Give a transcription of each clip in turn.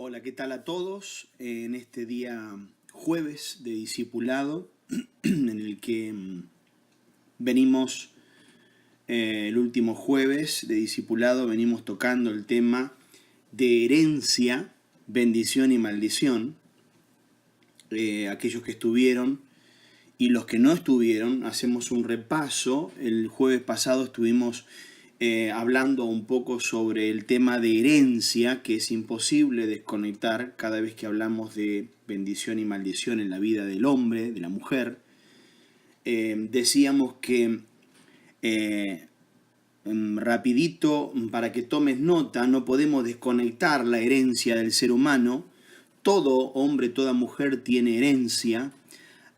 Hola, ¿qué tal a todos? En este día jueves de discipulado, en el que venimos, el último jueves de discipulado, venimos tocando el tema de herencia, bendición y maldición. Aquellos que estuvieron y los que no estuvieron, hacemos un repaso. El jueves pasado estuvimos hablando un poco sobre el tema de herencia, que es imposible desconectar cada vez que hablamos de bendición y maldición en la vida del hombre, de la mujer. Decíamos que, rapidito, para que tomes nota, no podemos desconectar la herencia del ser humano. Todo hombre, toda mujer tiene herencia.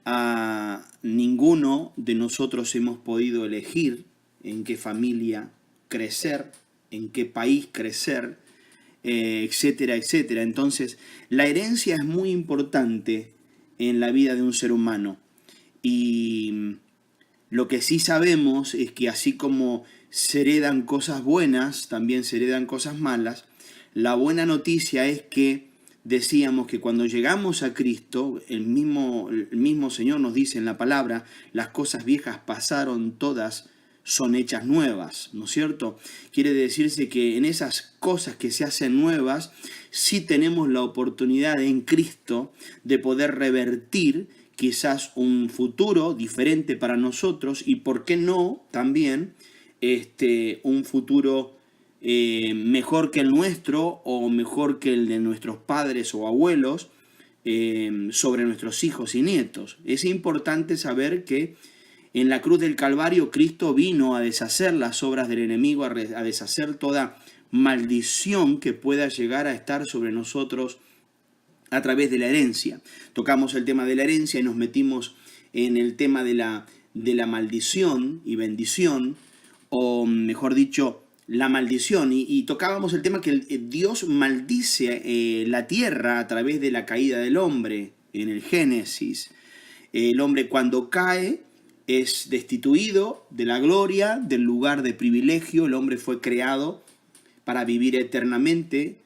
A ninguno de nosotros hemos podido elegir en qué familia crecer, en qué país crecer, etcétera, etcétera. Entonces, la herencia es muy importante en la vida de un ser humano. Y lo que sí sabemos es que así como se heredan cosas buenas, también se heredan cosas malas. La buena noticia es que decíamos que cuando llegamos a Cristo, el mismo Señor nos dice en la palabra, las cosas viejas pasaron, todas son hechas nuevas, ¿no es cierto? Quiere decirse que en esas cosas que se hacen nuevas, sí tenemos la oportunidad en Cristo de poder revertir quizás un futuro diferente para nosotros y, ¿por qué no?, también un futuro mejor que el nuestro o mejor que el de nuestros padres o abuelos sobre nuestros hijos y nietos. Es importante saber que en la cruz del Calvario Cristo vino a deshacer las obras del enemigo, a deshacer toda maldición que pueda llegar a estar sobre nosotros a través de la herencia. Tocamos el tema de la herencia y nos metimos en el tema de la maldición y bendición, o mejor dicho, la maldición. Y tocábamos el tema que Dios maldice la tierra a través de la caída del hombre en el Génesis. El hombre, cuando cae, es destituido de la gloria, del lugar de privilegio. El hombre fue creado para vivir eternamente.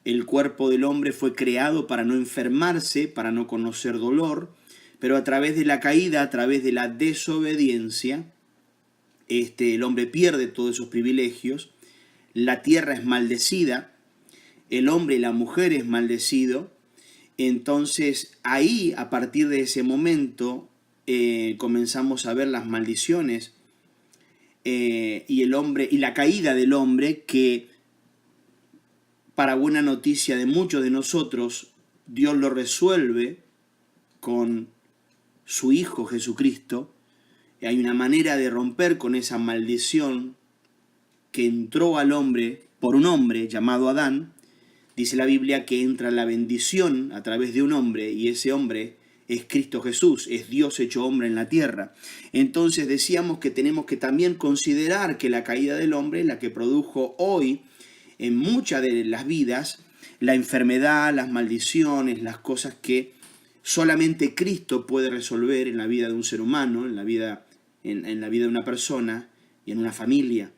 El cuerpo del hombre fue creado para no enfermarse, para no conocer dolor, pero a través de la caída, a través de la desobediencia, el hombre pierde todos esos privilegios. La tierra es maldecida, el hombre y la mujer es maldecido. Entonces ahí, a partir de ese momento, comenzamos a ver las maldiciones y el hombre y la caída del hombre, que para buena noticia de muchos de nosotros, Dios lo resuelve con su Hijo Jesucristo. Hay una manera de romper con esa maldición que entró al hombre por un hombre llamado Adán. Dice la Biblia que entra la bendición a través de un hombre, y ese hombre es Cristo Jesús, es Dios hecho hombre en la tierra. Entonces decíamos que tenemos que también considerar que la caída del hombre es la que produjo hoy en muchas de las vidas la enfermedad, las maldiciones, las cosas que solamente Cristo puede resolver en la vida de un ser humano, en la vida de una persona y en una familia.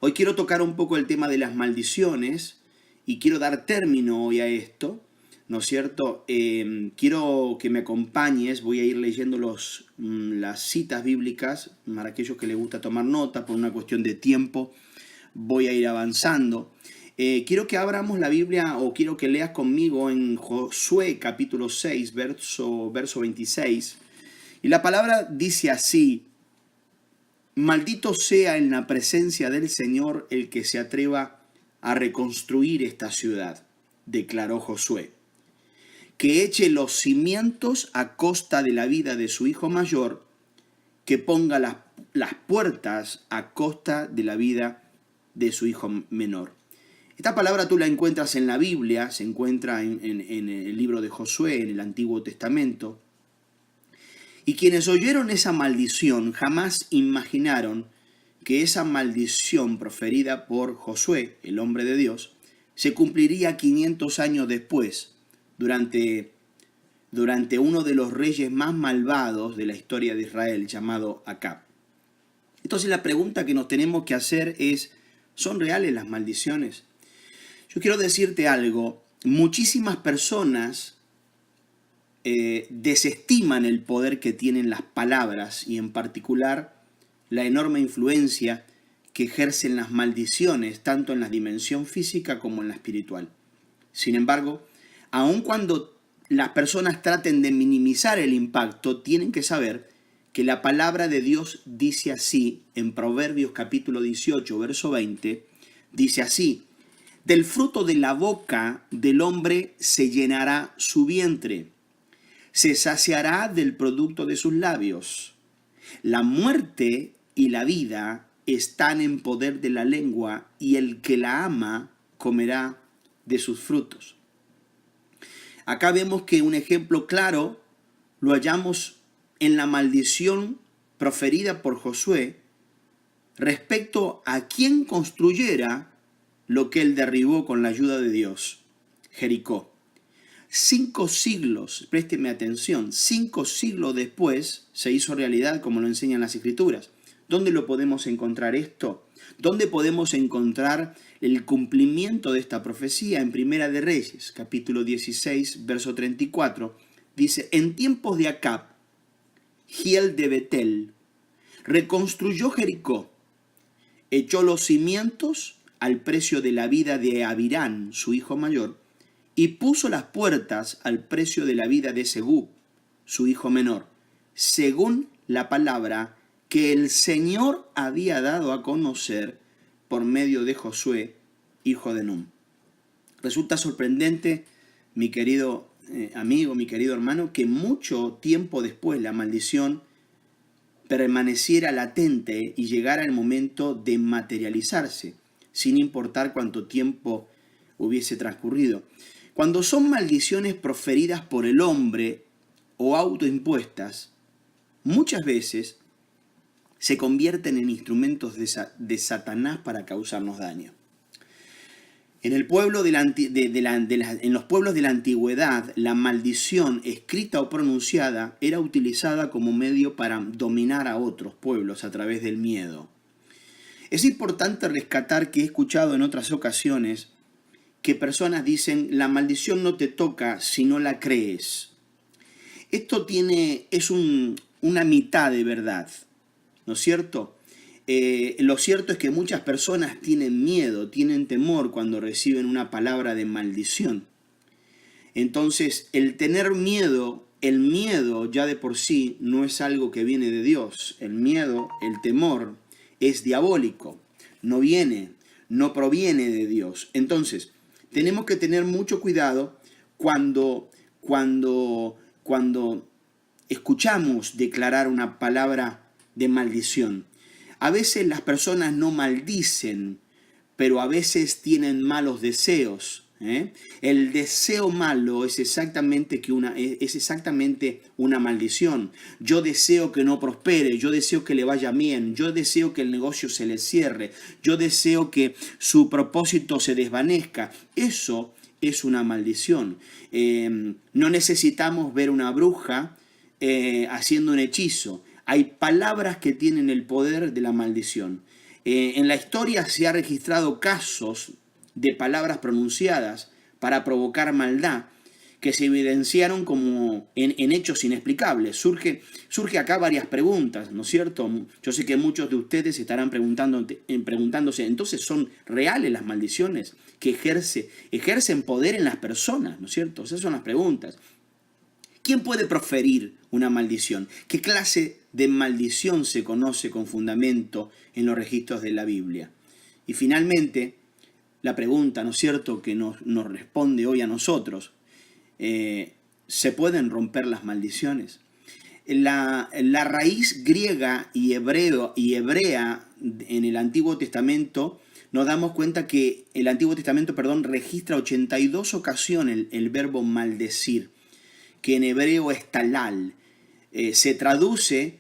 Hoy quiero tocar un poco el tema de las maldiciones y quiero dar término hoy a esto, ¿no es cierto? Quiero que me acompañes, voy a ir leyendo las citas bíblicas para aquellos que les gusta tomar nota. Por una cuestión de tiempo voy a ir avanzando. Quiero que abramos la Biblia, o quiero que leas conmigo en Josué capítulo 6, verso 26. Y la palabra dice así: maldito sea en la presencia del Señor el que se atreva a reconstruir esta ciudad, declaró Josué, que eche los cimientos a costa de la vida de su hijo mayor, que ponga las puertas a costa de la vida de su hijo menor. Esta palabra tú la encuentras en la Biblia, se encuentra en el libro de Josué, en el Antiguo Testamento. Y quienes oyeron esa maldición jamás imaginaron que esa maldición proferida por Josué, el hombre de Dios, se cumpliría 500 años después, durante uno de los reyes más malvados de la historia de Israel, llamado Acab. Entonces la pregunta que nos tenemos que hacer es: ¿son reales las maldiciones? Yo quiero decirte algo, muchísimas personas desestiman el poder que tienen las palabras y en particular la enorme influencia que ejercen las maldiciones, tanto en la dimensión física como en la espiritual. Sin embargo, aun cuando las personas traten de minimizar el impacto, tienen que saber que la palabra de Dios dice así, en Proverbios capítulo 18, verso 20, dice así: del fruto de la boca del hombre se llenará su vientre, se saciará del producto de sus labios. La muerte y la vida están en poder de la lengua, y el que la ama comerá de sus frutos. Acá vemos que un ejemplo claro lo hallamos en la maldición proferida por Josué respecto a quien construyera lo que él derribó con la ayuda de Dios, Jericó. 5 siglos, présteme atención, 5 siglos después se hizo realidad como lo enseñan las Escrituras. ¿Dónde lo podemos encontrar esto? ¿Dónde podemos encontrar el cumplimiento de esta profecía? En Primera de Reyes, capítulo 16, verso 34, dice: en tiempos de Acab, Giel de Betel reconstruyó Jericó, echó los cimientos al precio de la vida de Abirán, su hijo mayor, y puso las puertas al precio de la vida de Segub, su hijo menor, según la palabra que el Señor había dado a conocer por medio de Josué, hijo de Nun. Resulta sorprendente, mi querido amigo, mi querido hermano, que mucho tiempo después la maldición permaneciera latente y llegara el momento de materializarse, sin importar cuánto tiempo hubiese transcurrido. Cuando son maldiciones proferidas por el hombre o autoimpuestas, muchas veces se convierten en instrumentos de Satanás para causarnos daño. En los pueblos de la antigüedad, la maldición escrita o pronunciada era utilizada como medio para dominar a otros pueblos a través del miedo. Es importante rescatar que he escuchado en otras ocasiones que personas dicen: la maldición no te toca si no la crees. Esto es una mitad de verdad, ¿no es cierto? Lo cierto es que muchas personas tienen miedo, tienen temor cuando reciben una palabra de maldición. Entonces, el tener miedo, el miedo ya de por sí no es algo que viene de Dios. El miedo, el temor, es diabólico, no proviene de Dios. Entonces, tenemos que tener mucho cuidado cuando escuchamos declarar una palabra de maldición. A veces las personas no maldicen, pero a veces tienen malos deseos. El deseo malo es exactamente una maldición. Yo deseo que no prospere, yo deseo que le vaya bien, yo deseo que el negocio se le cierre, yo deseo que su propósito se desvanezca. Eso es una maldición. No necesitamos ver una bruja haciendo un hechizo. Hay palabras que tienen el poder de la maldición. En la historia se ha registrado casos de palabras pronunciadas para provocar maldad que se evidenciaron como en hechos inexplicables. Surge acá varias preguntas, ¿no es cierto? Yo sé que muchos de ustedes estarán preguntándose, ¿entonces son reales las maldiciones que ejercen poder en las personas, ¿no es cierto? Esas son las preguntas. ¿Quién puede proferir una maldición? ¿Qué clase de maldición se conoce con fundamento en los registros de la Biblia? Y finalmente, la pregunta, ¿no es cierto?, que nos responde hoy a nosotros, ¿se pueden romper las maldiciones? La raíz griega y hebrea en el Antiguo Testamento, nos damos cuenta que el Antiguo Testamento, registra 82 ocasiones el verbo maldecir, que en hebreo es talal. Se traduce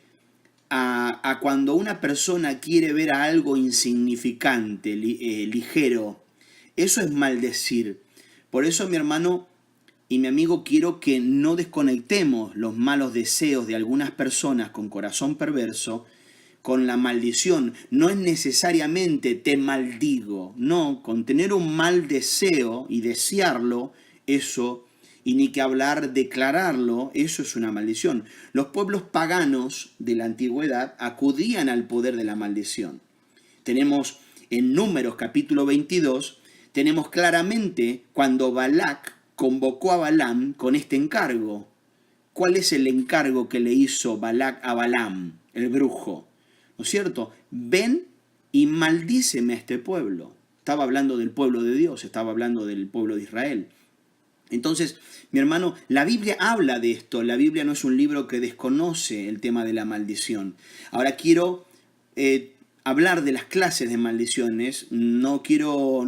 a cuando una persona quiere ver a algo insignificante, ligero. Eso es maldecir. Por eso, mi hermano y mi amigo, quiero que no desconectemos los malos deseos de algunas personas con corazón perverso con la maldición no es necesariamente te maldigo, no, con tener un mal deseo y desearlo, eso, y ni que hablar, declararlo, eso es una maldición. Los pueblos paganos de la antigüedad acudían al poder de la maldición. Tenemos en Números capítulo 22, tenemos claramente cuando Balac convocó a Balaam con este encargo. ¿Cuál es el encargo que le hizo Balac a Balaam, el brujo? ¿No es cierto? Ven y maldíceme a este pueblo. Estaba hablando del pueblo de Dios, estaba hablando del pueblo de Israel. Entonces, mi hermano, la Biblia habla de esto. La Biblia no es un libro que desconoce el tema de la maldición. Ahora quiero hablar de las clases de maldiciones. No quiero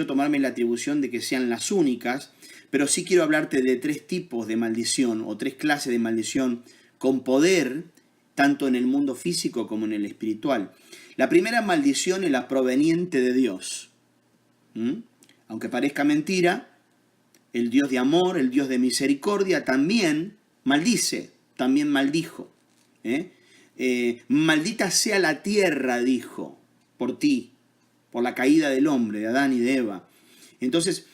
tomarme la atribución de que sean las únicas, pero sí quiero hablarte de 3 tipos de maldición o 3 clases de maldición con poder, tanto en el mundo físico como en el espiritual. La primera maldición es la proveniente de Dios. Aunque parezca mentira, el Dios de amor, el Dios de misericordia, también maldice, también maldijo. Maldita sea la tierra, dijo, por ti, por la caída del hombre, de Adán y de Eva. Entonces,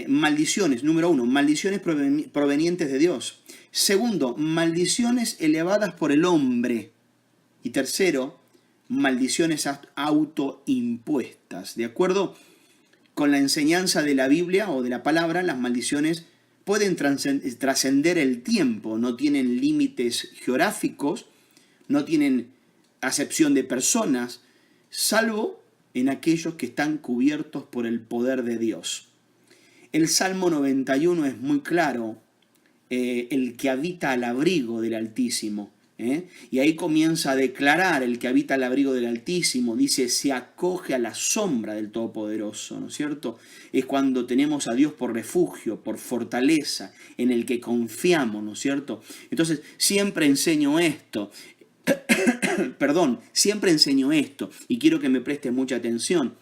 maldiciones, número 1, maldiciones provenientes de Dios. Segundo, maldiciones elevadas por el hombre. Y tercero, maldiciones autoimpuestas. De acuerdo con la enseñanza de la Biblia o de la palabra, las maldiciones pueden trascender el tiempo, no tienen límites geográficos, no tienen acepción de personas, salvo en aquellos que están cubiertos por el poder de Dios. El Salmo 91 es muy claro, el que habita al abrigo del Altísimo. Y ahí comienza a declarar el que habita al abrigo del Altísimo, dice, se acoge a la sombra del Todopoderoso, ¿no es cierto? Es cuando tenemos a Dios por refugio, por fortaleza, en el que confiamos, ¿no es cierto? Entonces, siempre enseño esto, siempre enseño esto, y quiero que me prestes mucha atención.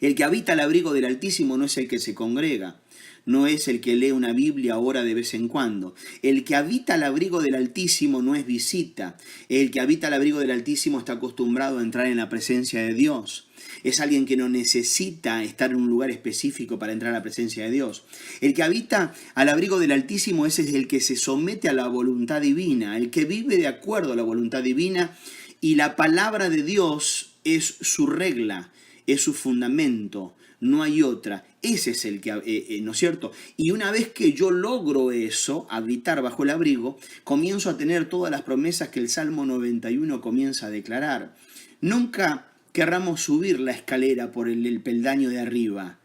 El que habita al abrigo del Altísimo no es el que se congrega, no es el que lee una Biblia ahora de vez en cuando. El que habita al abrigo del Altísimo no es visita. El que habita al abrigo del Altísimo está acostumbrado a entrar en la presencia de Dios. Es alguien que no necesita estar en un lugar específico para entrar a la presencia de Dios. El que habita al abrigo del Altísimo ese es el que se somete a la voluntad divina, el que vive de acuerdo a la voluntad divina, y la palabra de Dios es su regla, es su fundamento, no hay otra. Ese es el que, ¿no es cierto? Y una vez que yo logro eso, habitar bajo el abrigo, comienzo a tener todas las promesas que el Salmo 91 comienza a declarar. Nunca querramos subir la escalera por el peldaño de arriba.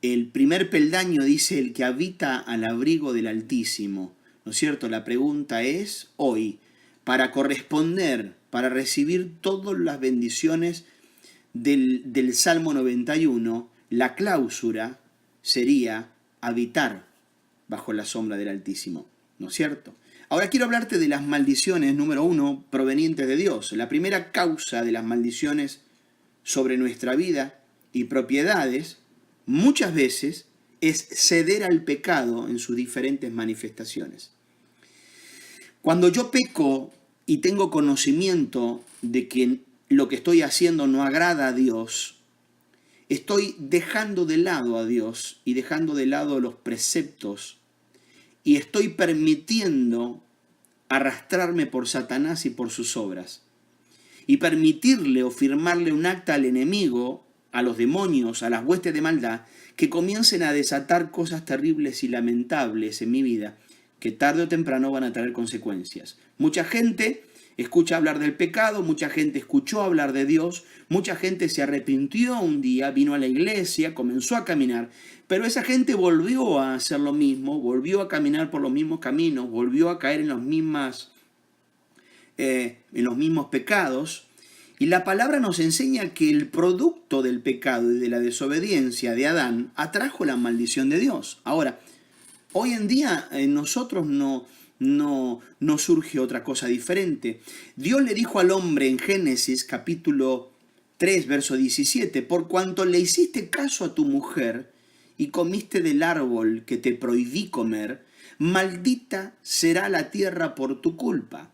El primer peldaño dice el que habita al abrigo del Altísimo, ¿no es cierto? La pregunta es hoy, para corresponder, para recibir todas las bendiciones del Salmo 91, la cláusula sería habitar bajo la sombra del Altísimo, ¿no es cierto? Ahora quiero hablarte de las maldiciones, número 1, provenientes de Dios. La primera causa de las maldiciones sobre nuestra vida y propiedades, muchas veces, es ceder al pecado en sus diferentes manifestaciones. Cuando yo peco y tengo conocimiento de que lo que estoy haciendo no agrada a Dios, estoy dejando de lado a Dios y dejando de lado los preceptos y estoy permitiendo arrastrarme por Satanás y por sus obras y permitirle o firmarle un acta al enemigo, a los demonios, a las huestes de maldad, que comiencen a desatar cosas terribles y lamentables en mi vida que tarde o temprano van a traer consecuencias. Mucha gente escucha hablar del pecado, mucha gente escuchó hablar de Dios, mucha gente se arrepintió un día, vino a la iglesia, comenzó a caminar, pero esa gente volvió a hacer lo mismo, volvió a caminar por los mismos caminos, volvió a caer en los mismos pecados. Y la palabra nos enseña que el producto del pecado y de la desobediencia de Adán atrajo la maldición de Dios. Ahora, hoy en día en nosotros no surge otra cosa diferente. Dios le dijo al hombre en Génesis capítulo 3, verso 17, por cuanto le hiciste caso a tu mujer y comiste del árbol que te prohibí comer, maldita será la tierra por tu culpa.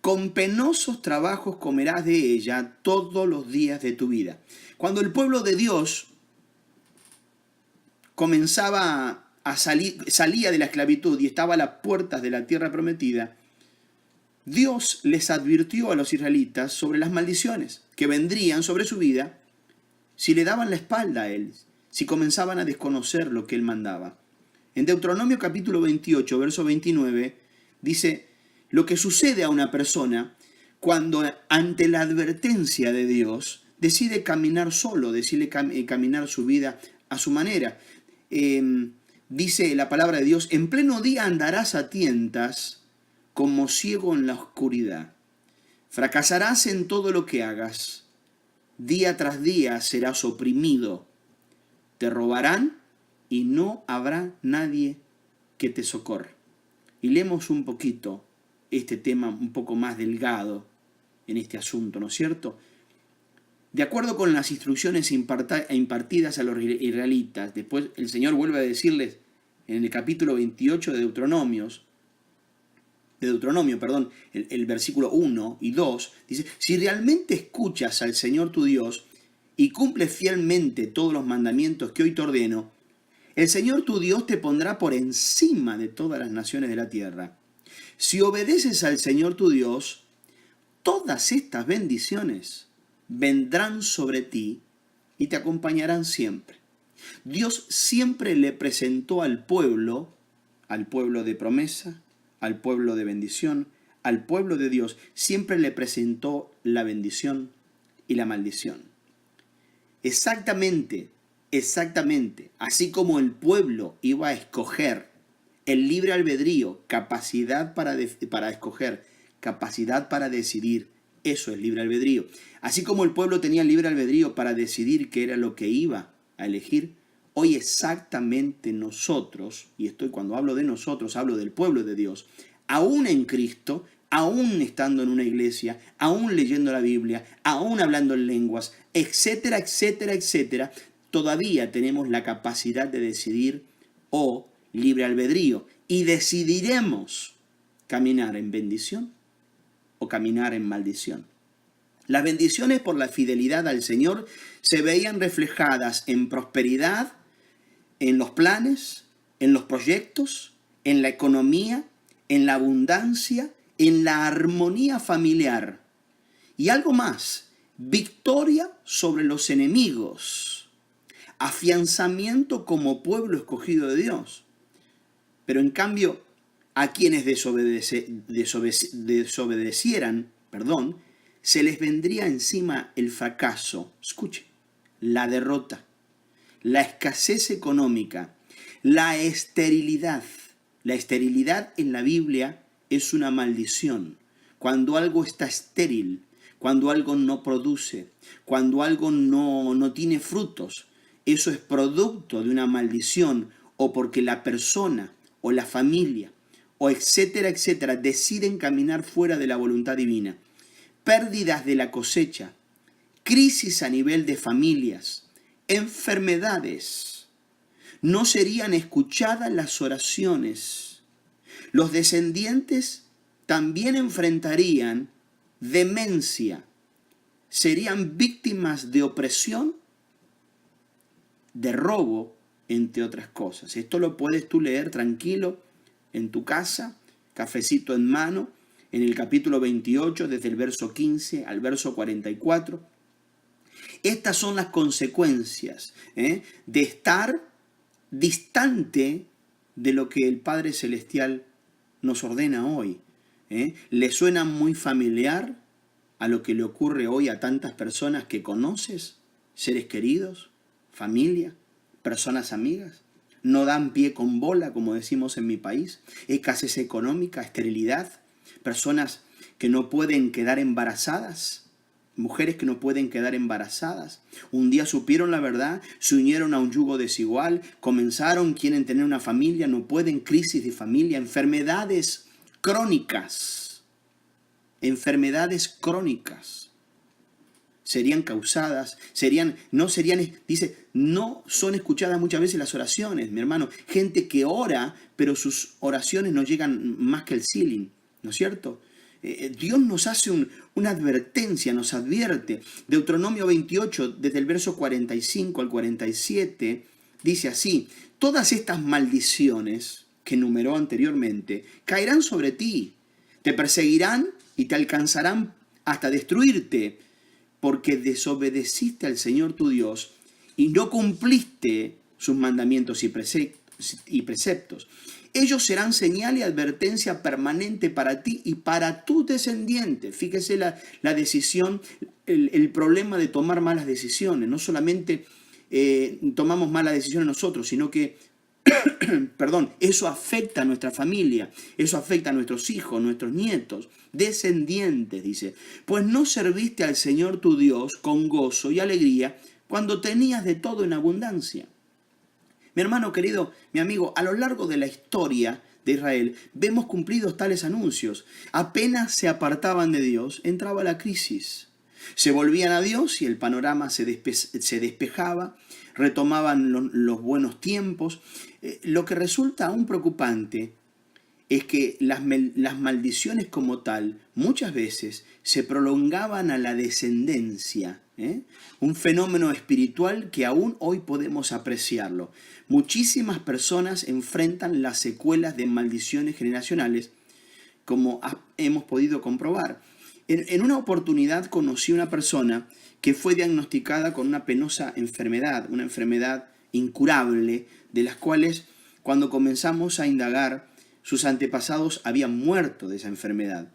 con penosos trabajos comerás de ella todos los días de tu vida. Cuando el pueblo de Dios comenzaba a salir, salía de la esclavitud y estaba a las puertas de la tierra prometida, Dios les advirtió a los israelitas sobre las maldiciones que vendrían sobre su vida si le daban la espalda a él, si comenzaban a desconocer lo que él mandaba. En Deuteronomio capítulo 28, verso 29, dice, lo que sucede a una persona cuando ante la advertencia de Dios decide caminar solo, decide caminar su vida a su manera. Dice la palabra de Dios, en pleno día andarás a tientas como ciego en la oscuridad. Fracasarás en todo lo que hagas. Día tras día serás oprimido. Te robarán y no habrá nadie que te socorra. Y leemos un poquito este tema un poco más delgado en este asunto, ¿no es cierto? De acuerdo con las instrucciones impartidas a los israelitas, después el Señor vuelve a decirles en el capítulo 28 de Deuteronomio, el versículo 1 y 2, dice, si realmente escuchas al Señor tu Dios y cumples fielmente todos los mandamientos que hoy te ordeno, el Señor tu Dios te pondrá por encima de todas las naciones de la tierra. Si obedeces al Señor tu Dios, todas estas bendiciones vendrán sobre ti y te acompañarán siempre. Dios siempre le presentó al pueblo de promesa, al pueblo de bendición, al pueblo de Dios, siempre le presentó la bendición y la maldición. Exactamente, así como el pueblo iba a escoger el libre albedrío, capacidad para escoger, capacidad para decidir, eso es libre albedrío. Así como el pueblo tenía libre albedrío para decidir qué era lo que iba a elegir, hoy exactamente nosotros, y cuando hablo de nosotros, hablo del pueblo de Dios, aún en Cristo, aún estando en una iglesia, aún leyendo la Biblia, aún hablando en lenguas, etcétera, etcétera, etcétera, todavía tenemos la capacidad de decidir o libre albedrío y decidiremos caminar en bendición o caminar en maldición. Las bendiciones por la fidelidad al Señor se veían reflejadas en prosperidad, en los planes, en los proyectos, en la economía, en la abundancia, en la armonía familiar. Y algo más, victoria sobre los enemigos, afianzamiento como pueblo escogido de Dios. Pero en cambio, a quienes desobedecieran, se les vendría encima el fracaso, escuche, la derrota, la escasez económica, la esterilidad. La esterilidad en la Biblia es una maldición. Cuando algo está estéril, cuando algo no produce, cuando algo no tiene frutos, eso es producto de una maldición o porque la persona o la familia o etcétera, etcétera, deciden caminar fuera de la voluntad divina. Pérdidas de la cosecha, crisis a nivel de familias, enfermedades. No serían escuchadas las oraciones. Los descendientes también enfrentarían demencia. Serían víctimas de opresión, de robo, entre otras cosas. Esto lo puedes tú leer tranquilo en tu casa, cafecito en mano, en el capítulo 28, desde el verso 15 al verso 44. Estas son las consecuencias de estar distante de lo que el Padre Celestial nos ordena hoy. ¿Le suena muy familiar a lo que le ocurre hoy a tantas personas que conoces? Seres queridos, familia, personas amigas. No dan pie con bola, como decimos en mi país. Escasez económica, esterilidad. Personas que no pueden quedar embarazadas. Mujeres que no pueden quedar embarazadas. Un día supieron la verdad, se unieron a un yugo desigual, quieren tener una familia, no pueden, crisis de familia, enfermedades crónicas. Enfermedades crónicas. Serían causadas, no son escuchadas muchas veces las oraciones, mi hermano. Gente que ora, pero sus oraciones no llegan más que el ceiling, ¿no es cierto? Dios nos hace una advertencia, nos advierte. Deuteronomio 28, desde el verso 45 al 47, dice así: todas estas maldiciones que enumeró anteriormente caerán sobre ti, te perseguirán y te alcanzarán hasta destruirte, porque desobedeciste al Señor tu Dios y no cumpliste sus mandamientos y preceptos. Ellos serán señal y advertencia permanente para ti y para tus descendientes. Fíjese la decisión, el problema de tomar malas decisiones. No solamente tomamos malas decisiones nosotros, sino que, perdón, eso afecta a nuestra familia, eso afecta a nuestros hijos, nuestros nietos, descendientes, dice. Pues no serviste al Señor tu Dios con gozo y alegría cuando tenías de todo en abundancia. Mi hermano querido, mi amigo, a lo largo de la historia de Israel vemos cumplidos tales anuncios. Apenas se apartaban de Dios, entraba la crisis. Se volvían a Dios y el panorama se despejaba, retomaban los buenos tiempos. Lo que resulta aún preocupante es que las maldiciones como tal muchas veces se prolongaban a la descendencia. Un fenómeno espiritual que aún hoy podemos apreciarlo. Muchísimas personas enfrentan las secuelas de maldiciones generacionales, como hemos podido comprobar. En una oportunidad conocí a una persona que fue diagnosticada con una penosa enfermedad, una enfermedad incurable, de las cuales cuando comenzamos a indagar, sus antepasados habían muerto de esa enfermedad.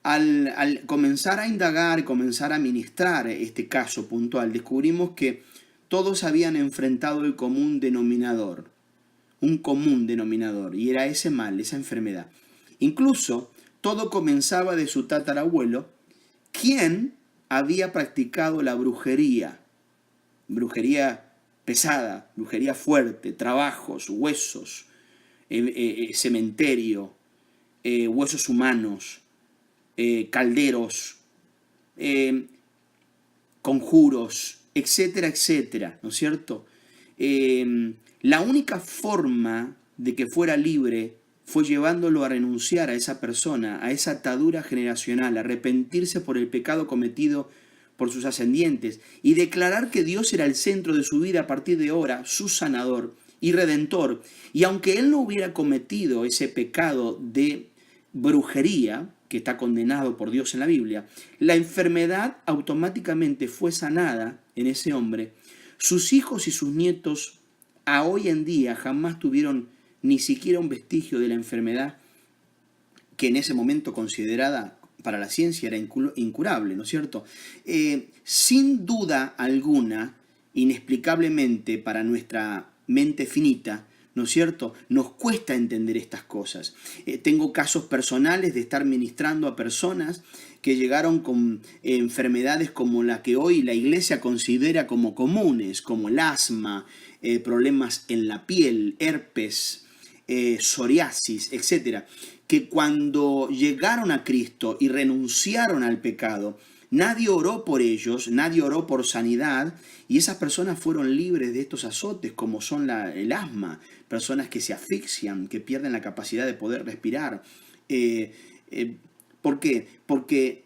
Al comenzar a indagar, comenzar a ministrar este caso puntual, descubrimos que todos habían enfrentado el común denominador, un común denominador, y era ese mal, esa enfermedad. Incluso todo comenzaba de su tatarabuelo, quien había practicado la brujería pesada, brujería fuerte, trabajos, huesos, cementerio, huesos humanos, calderos, conjuros, etcétera, etcétera, ¿no es cierto? La única forma de que fuera libre fue llevándolo a renunciar a esa persona, a esa atadura generacional, a arrepentirse por el pecado cometido por sus ascendientes y declarar que Dios era el centro de su vida a partir de ahora, su sanador y redentor. Y aunque él no hubiera cometido ese pecado de brujería, que está condenado por Dios en la Biblia, la enfermedad automáticamente fue sanada en ese hombre. Sus hijos y sus nietos a hoy en día jamás tuvieron ni siquiera un vestigio de la enfermedad que en ese momento considerada para la ciencia era incurable, ¿no es cierto? Sin duda alguna, inexplicablemente para nuestra mente finita, ¿no es cierto? Nos cuesta entender estas cosas. Tengo casos personales de estar ministrando a personas que llegaron con enfermedades como la que hoy la iglesia considera como comunes, como el asma, problemas en la piel, herpes, psoriasis, etc. Que cuando llegaron a Cristo y renunciaron al pecado, nadie oró por ellos, nadie oró por sanidad, y esas personas fueron libres de estos azotes, como son el asma, personas que se asfixian, que pierden la capacidad de poder respirar. ¿Por qué? Porque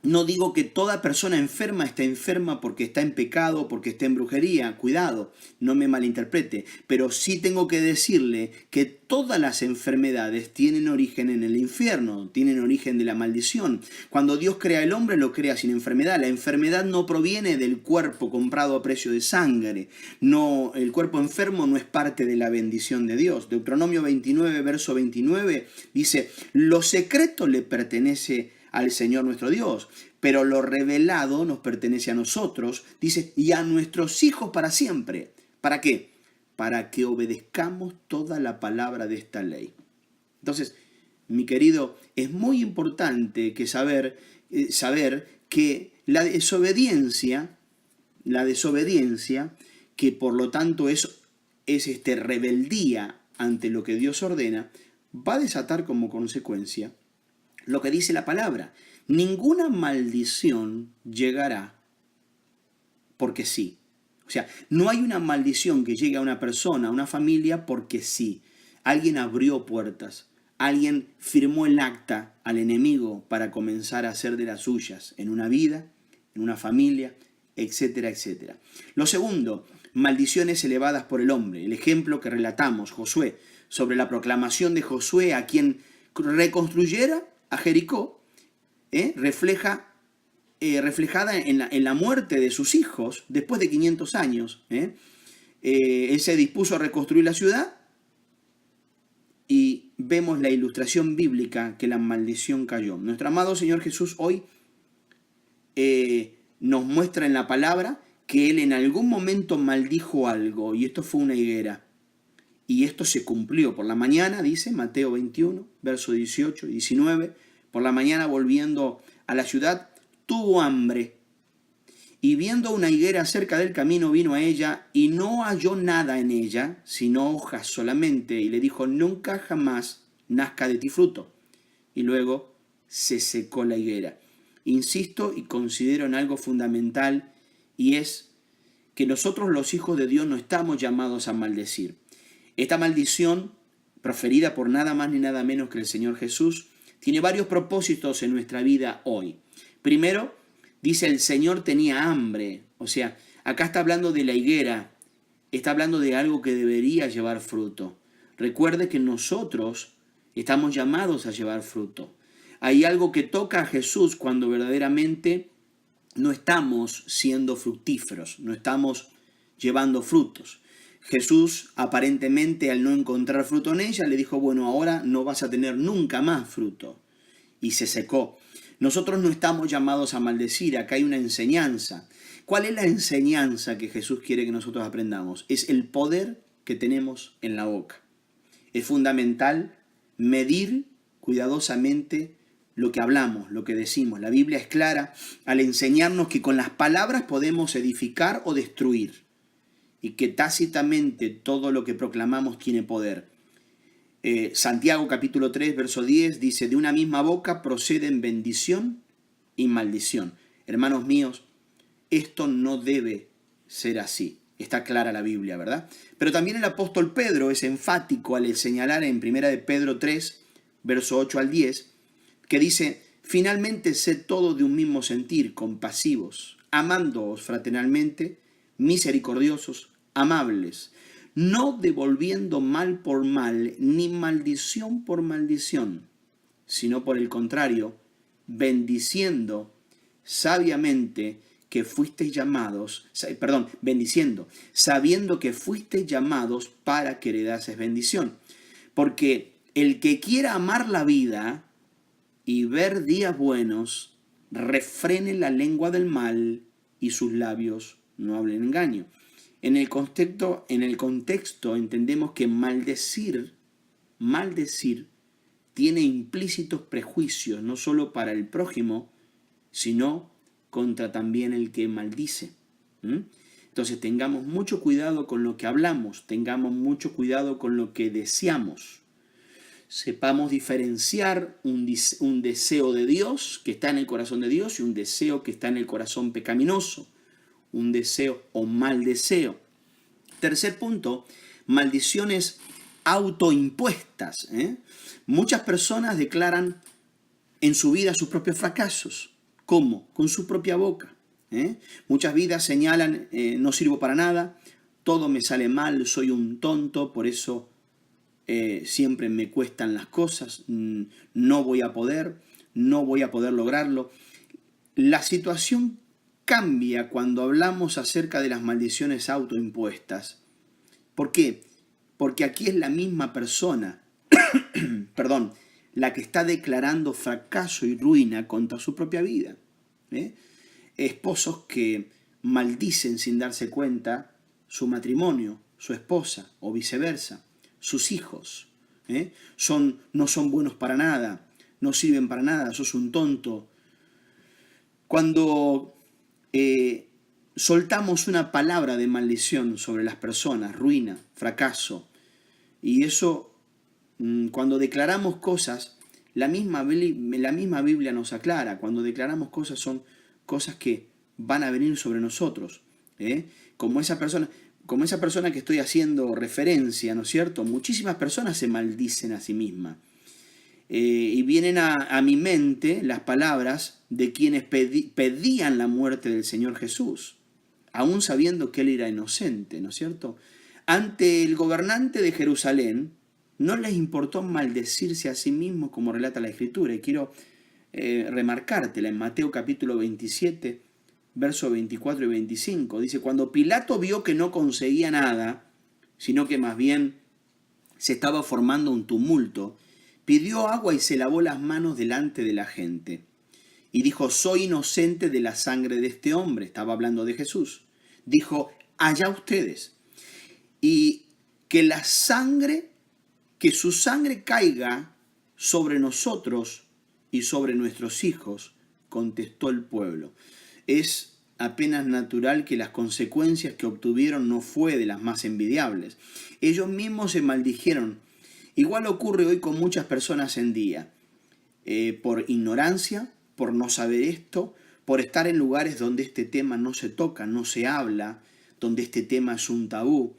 no digo que toda persona enferma está enferma porque está en pecado, porque está en brujería. Cuidado, no me malinterprete. Pero sí tengo que decirle que todas las enfermedades tienen origen en el infierno, tienen origen de la maldición. Cuando Dios crea el hombre, lo crea sin enfermedad. La enfermedad no proviene del cuerpo comprado a precio de sangre. No, el cuerpo enfermo no es parte de la bendición de Dios. Deuteronomio 29, verso 29, dice: lo secreto le pertenece al Señor nuestro Dios, pero lo revelado nos pertenece a nosotros, dice, y a nuestros hijos para siempre. ¿Para qué? Para que obedezcamos toda la palabra de esta ley. Entonces, mi querido, es muy importante que saber que la desobediencia, que por lo tanto es rebeldía ante lo que Dios ordena, va a desatar como consecuencia lo que dice la palabra: ninguna maldición llegará porque sí. O sea, no hay una maldición que llegue a una persona, a una familia, porque sí. Alguien abrió puertas, Alguien firmó el acta al enemigo para comenzar a hacer de las suyas en una vida, en una familia, etcétera, etcétera. Lo segundo, maldiciones elevadas por el hombre. El ejemplo que relatamos, Josué, sobre la proclamación de Josué a quien reconstruyera a Jericó, reflejada en la muerte de sus hijos después de 500 años. Él se dispuso a reconstruir la ciudad y vemos la ilustración bíblica que la maldición cayó. Nuestro amado Señor Jesús hoy nos muestra en la palabra que Él en algún momento maldijo algo, y esto fue una higuera. Y esto se cumplió. Por la mañana, dice Mateo 21, verso 18 y 19, por la mañana volviendo a la ciudad, tuvo hambre. Y viendo una higuera cerca del camino, vino a ella y no halló nada en ella, sino hojas solamente. Y le dijo, nunca jamás nazca de ti fruto. Y luego se secó la higuera. Insisto y considero en algo fundamental, y es que nosotros los hijos de Dios no estamos llamados a maldecir. Esta maldición, proferida por nada más ni nada menos que el Señor Jesús, tiene varios propósitos en nuestra vida hoy. Primero, dice el Señor tenía hambre. O sea, acá está hablando de la higuera, está hablando de algo que debería llevar fruto. Recuerde que nosotros estamos llamados a llevar fruto. Hay algo que toca a Jesús cuando verdaderamente no estamos siendo fructíferos, no estamos llevando frutos. Jesús, aparentemente, al no encontrar fruto en ella, le dijo, bueno, ahora no vas a tener nunca más fruto. Y se secó. Nosotros no estamos llamados a maldecir, acá hay una enseñanza. ¿Cuál es la enseñanza que Jesús quiere que nosotros aprendamos? Es el poder que tenemos en la boca. Es fundamental medir cuidadosamente lo que hablamos, lo que decimos. La Biblia es clara al enseñarnos que con las palabras podemos edificar o destruir, y que tácitamente todo lo que proclamamos tiene poder. Santiago capítulo 3, verso 10 dice, de una misma boca proceden bendición y maldición. Hermanos míos, esto no debe ser así. Está clara la Biblia, ¿verdad? Pero también el apóstol Pedro es enfático al señalar en 1 de Pedro 3, verso 8 al 10, que dice, finalmente sed todos de un mismo sentir, compasivos, amándoos fraternalmente, misericordiosos, amables, no devolviendo mal por mal, ni maldición por maldición, sino por el contrario, bendiciendo sabiamente que fuisteis llamados, bendiciendo, sabiendo que fuisteis llamados para que heredases bendición. Porque el que quiera amar la vida y ver días buenos, refrene la lengua del mal y sus labios no hablen engaño. En el contexto entendemos que maldecir tiene implícitos prejuicios, no solo para el prójimo, sino contra también el que maldice. Entonces tengamos mucho cuidado con lo que hablamos, tengamos mucho cuidado con lo que deseamos. Sepamos diferenciar un deseo de Dios que está en el corazón de Dios y un deseo que está en el corazón pecaminoso, un deseo o mal deseo. Tercer punto, maldiciones autoimpuestas. Muchas personas declaran en su vida sus propios fracasos. ¿Cómo? Con su propia boca. Muchas vidas señalan, no sirvo para nada, todo me sale mal, soy un tonto, por eso siempre me cuestan las cosas, no voy a poder lograrlo. La situación cambia cuando hablamos acerca de las maldiciones autoimpuestas. ¿Por qué? Porque aquí es la misma persona, la que está declarando fracaso y ruina contra su propia vida. Esposos que maldicen sin darse cuenta su matrimonio, su esposa o viceversa, sus hijos. No son buenos para nada, no sirven para nada, sos un tonto. Cuando soltamos una palabra de maldición sobre las personas, ruina, fracaso, y eso, cuando declaramos cosas, la misma Biblia nos aclara, cuando declaramos cosas son cosas que van a venir sobre nosotros, como esa persona que estoy haciendo referencia, ¿no es cierto? Muchísimas personas se maldicen a sí mismas. Y vienen a mi mente las palabras de quienes pedían la muerte del Señor Jesús, aún sabiendo que él era inocente, ¿no es cierto? Ante el gobernante de Jerusalén, no les importó maldecirse a sí mismos, como relata la Escritura. Y quiero remarcártela en Mateo capítulo 27, versos 24 y 25. Dice, cuando Pilato vio que no conseguía nada, sino que más bien se estaba formando un tumulto, pidió agua y se lavó las manos delante de la gente. Y dijo, soy inocente de la sangre de este hombre. Estaba hablando de Jesús. Dijo, allá ustedes. Y que su sangre caiga sobre nosotros y sobre nuestros hijos, contestó el pueblo. Es apenas natural que las consecuencias que obtuvieron no fue de las más envidiables. Ellos mismos se maldijeron. Igual ocurre hoy con muchas personas en día, por ignorancia, por no saber esto, por estar en lugares donde este tema no se toca, no se habla, donde este tema es un tabú,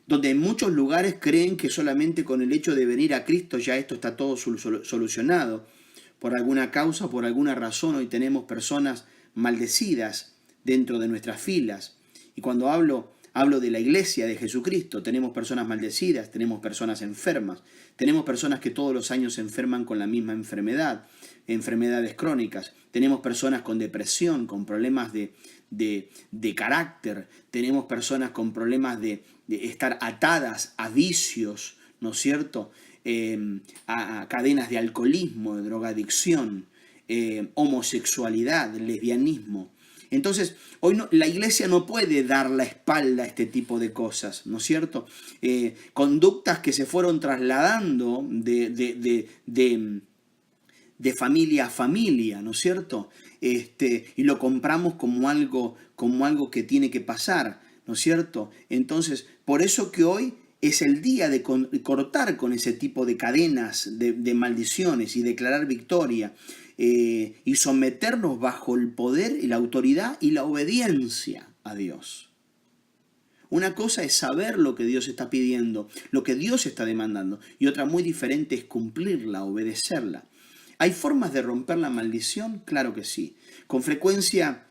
donde en muchos lugares creen que solamente con el hecho de venir a Cristo ya esto está todo solucionado. Por alguna causa, por alguna razón, hoy tenemos personas maldecidas dentro de nuestras filas. Y cuando hablo de la iglesia de Jesucristo, tenemos personas maldecidas, tenemos personas enfermas, tenemos personas que todos los años se enferman con la misma enfermedad, enfermedades crónicas, tenemos personas con depresión, con problemas de carácter, tenemos personas con problemas de estar atadas a vicios, ¿no es cierto?, a cadenas de alcoholismo, de drogadicción, homosexualidad, lesbianismo. Entonces, hoy la iglesia no puede dar la espalda a este tipo de cosas, ¿no es cierto? Conductas que se fueron trasladando de familia a familia, ¿no es cierto? Y lo compramos como algo que tiene que pasar, ¿no es cierto? Entonces, por eso que hoy es el día de cortar con ese tipo de cadenas de maldiciones y declarar victoria. Y someternos bajo el poder y la autoridad y la obediencia a Dios. Una cosa es saber lo que Dios está pidiendo, lo que Dios está demandando, y otra muy diferente es cumplirla, obedecerla. ¿Hay formas de romper la maldición? Claro que sí. Con frecuencia,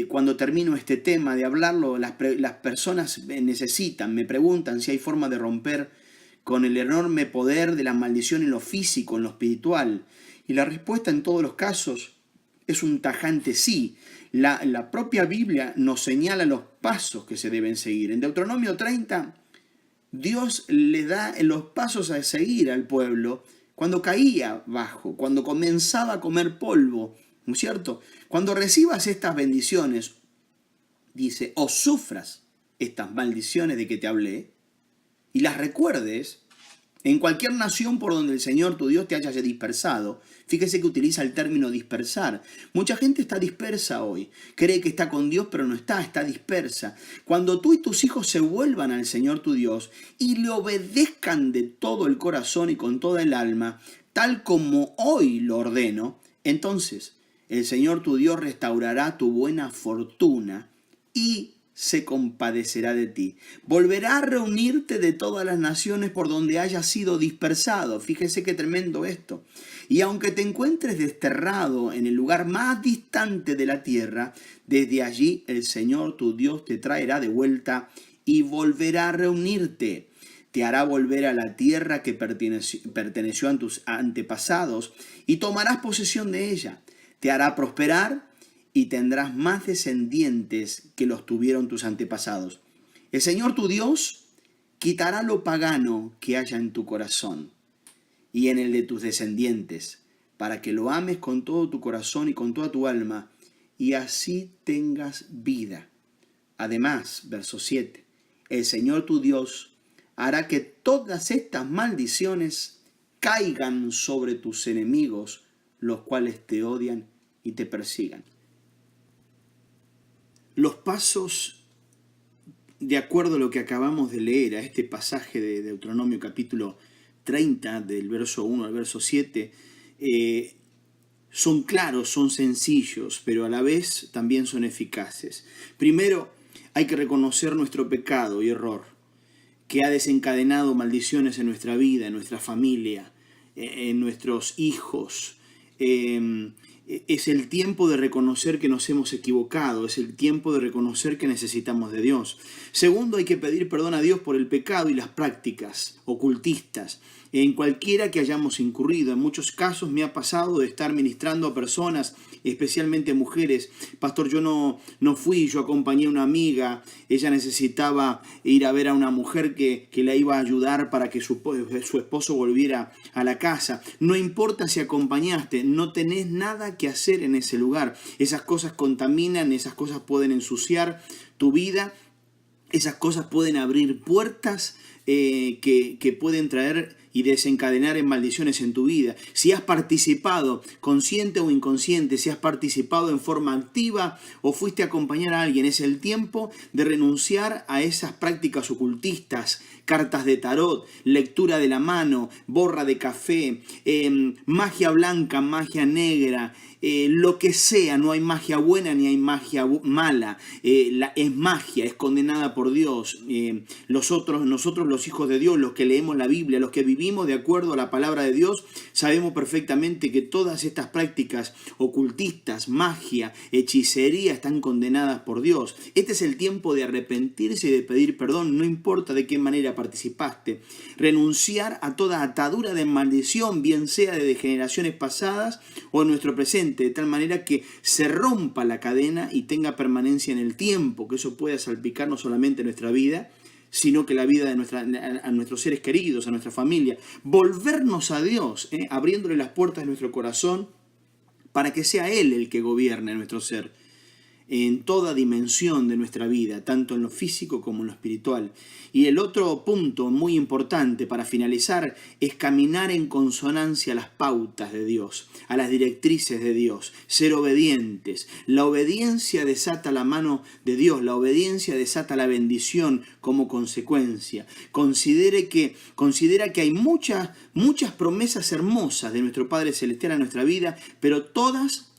cuando termino este tema de hablarlo, las personas me preguntan si hay forma de romper con el enorme poder de la maldición en lo físico, en lo espiritual. Y la respuesta en todos los casos es un tajante sí. La propia Biblia nos señala los pasos que se deben seguir. En Deuteronomio 30, Dios le da los pasos a seguir al pueblo cuando caía bajo, cuando comenzaba a comer polvo, ¿no es cierto? Cuando recibas estas bendiciones, dice, o sufras estas maldiciones de que te hablé, y las recuerdes, en cualquier nación por donde el Señor tu Dios te haya dispersado. Fíjese que utiliza el término dispersar. Mucha gente está dispersa hoy. Cree que está con Dios, pero no está dispersa. Cuando tú y tus hijos se vuelvan al Señor tu Dios y le obedezcan de todo el corazón y con toda el alma, tal como hoy lo ordeno, entonces el Señor tu Dios restaurará tu buena fortuna y se compadecerá de ti. Volverá a reunirte de todas las naciones por donde hayas sido dispersado. Fíjese qué tremendo esto. Y aunque te encuentres desterrado en el lugar más distante de la tierra, desde allí el Señor tu Dios te traerá de vuelta y volverá a reunirte. Te hará volver a la tierra que perteneció a tus antepasados y tomarás posesión de ella. Te hará prosperar y tendrás más descendientes que los tuvieron tus antepasados. El Señor tu Dios quitará lo pagano que haya en tu corazón y en el de tus descendientes, para que lo ames con todo tu corazón y con toda tu alma, y así tengas vida. Además, verso 7, el Señor tu Dios hará que todas estas maldiciones caigan sobre tus enemigos, los cuales te odian y te persigan. Los pasos, de acuerdo a lo que acabamos de leer, a este pasaje de Deuteronomio capítulo 30, del verso 1 al verso 7, son claros, son sencillos, pero a la vez también son eficaces. Primero, hay que reconocer nuestro pecado y error, que ha desencadenado maldiciones en nuestra vida, en nuestra familia, en nuestros hijos. Es el tiempo de reconocer que nos hemos equivocado, es el tiempo de reconocer que necesitamos de Dios. Segundo, hay que pedir perdón a Dios por el pecado y las prácticas ocultistas, en cualquiera que hayamos incurrido. En muchos casos me ha pasado de estar ministrando a personas, especialmente mujeres. Pastor, yo no fui, yo acompañé a una amiga, ella necesitaba ir a ver a una mujer que la iba a ayudar para que su esposo volviera a la casa. No importa si acompañaste, no tenés nada que hacer en ese lugar. Esas cosas contaminan, esas cosas pueden ensuciar tu vida, esas cosas pueden abrir puertas que pueden traer y desencadenar en maldiciones en tu vida. Si has participado, consciente o inconsciente, si has participado en forma activa o fuiste a acompañar a alguien, es el tiempo de renunciar a esas prácticas ocultistas, cartas de tarot, lectura de la mano, borra de café, magia blanca, magia negra, lo que sea. No hay magia buena ni hay magia mala. Es magia, es condenada por Dios. Nosotros los hijos de Dios, los que leemos la Biblia, los que vivimos de acuerdo a la palabra de Dios, sabemos perfectamente que todas estas prácticas ocultistas, magia, hechicería, están condenadas por Dios. Este es el tiempo de arrepentirse y de pedir perdón, no importa de qué manera participaste. Renunciar a toda atadura de maldición, bien sea de generaciones pasadas o en nuestro presente, de tal manera que se rompa la cadena y tenga permanencia en el tiempo, que eso pueda salpicar no solamente nuestra vida, sino que la vida de a nuestros seres queridos, a nuestra familia. Volvernos a Dios, abriéndole las puertas de nuestro corazón para que sea Él el que gobierne nuestro ser en toda dimensión de nuestra vida, tanto en lo físico como en lo espiritual. Y el otro punto muy importante para finalizar es caminar en consonancia a las pautas de Dios, a las directrices de Dios, ser obedientes. La obediencia desata la mano de Dios, la obediencia desata la bendición como consecuencia. Considera que hay muchas promesas hermosas de nuestro Padre Celestial a nuestra vida, pero todas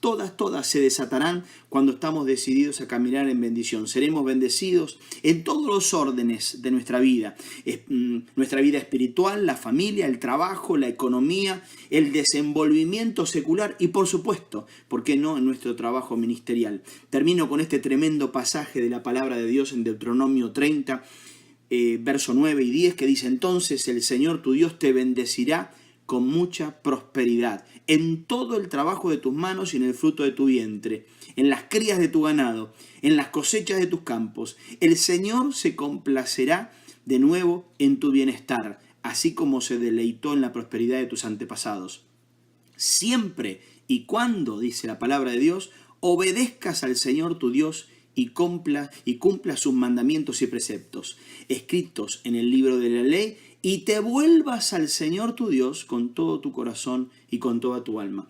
se desatarán cuando estamos decididos a caminar en bendición. Seremos bendecidos en todos los órdenes de nuestra vida espiritual, la familia, el trabajo, la economía, el desenvolvimiento secular y, por supuesto, ¿por qué no?, en nuestro trabajo ministerial. Termino con este tremendo pasaje de la palabra de Dios en Deuteronomio 30, verso 9 y 10, que dice: entonces el Señor tu Dios te bendecirá con mucha prosperidad en todo el trabajo de tus manos y en el fruto de tu vientre, en las crías de tu ganado, en las cosechas de tus campos. El Señor se complacerá de nuevo en tu bienestar, así como se deleitó en la prosperidad de tus antepasados. Siempre y cuando, dice la palabra de Dios, obedezcas al Señor tu Dios y cumpla sus mandamientos y preceptos, escritos en el libro de la ley, y te vuelvas al Señor tu Dios con todo tu corazón y con toda tu alma.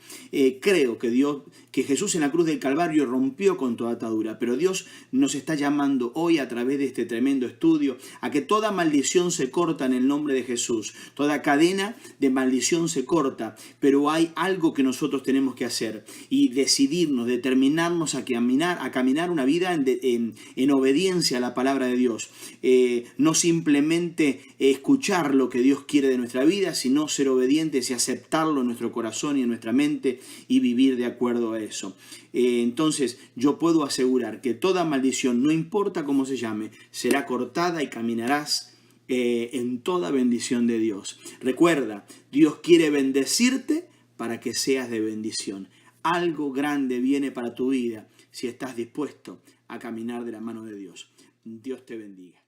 Creo que Jesús en la cruz del Calvario rompió con toda atadura, pero Dios nos está llamando hoy a través de este tremendo estudio a que toda maldición se corta en el nombre de Jesús. Toda cadena de maldición se corta, pero hay algo que nosotros tenemos que hacer y decidirnos, determinarnos a caminar una vida en obediencia a la palabra de Dios. No simplemente escuchar lo que Dios quiere de nuestra vida, sino ser obedientes y aceptarlo en nuestro corazón y en nuestra mente y vivir de acuerdo a eso. Entonces yo puedo asegurar que toda maldición, no importa cómo se llame, será cortada y caminarás en toda bendición de Dios. Recuerda, Dios quiere bendecirte para que seas de bendición. Algo grande viene para tu vida si estás dispuesto a caminar de la mano de Dios. Dios te bendiga.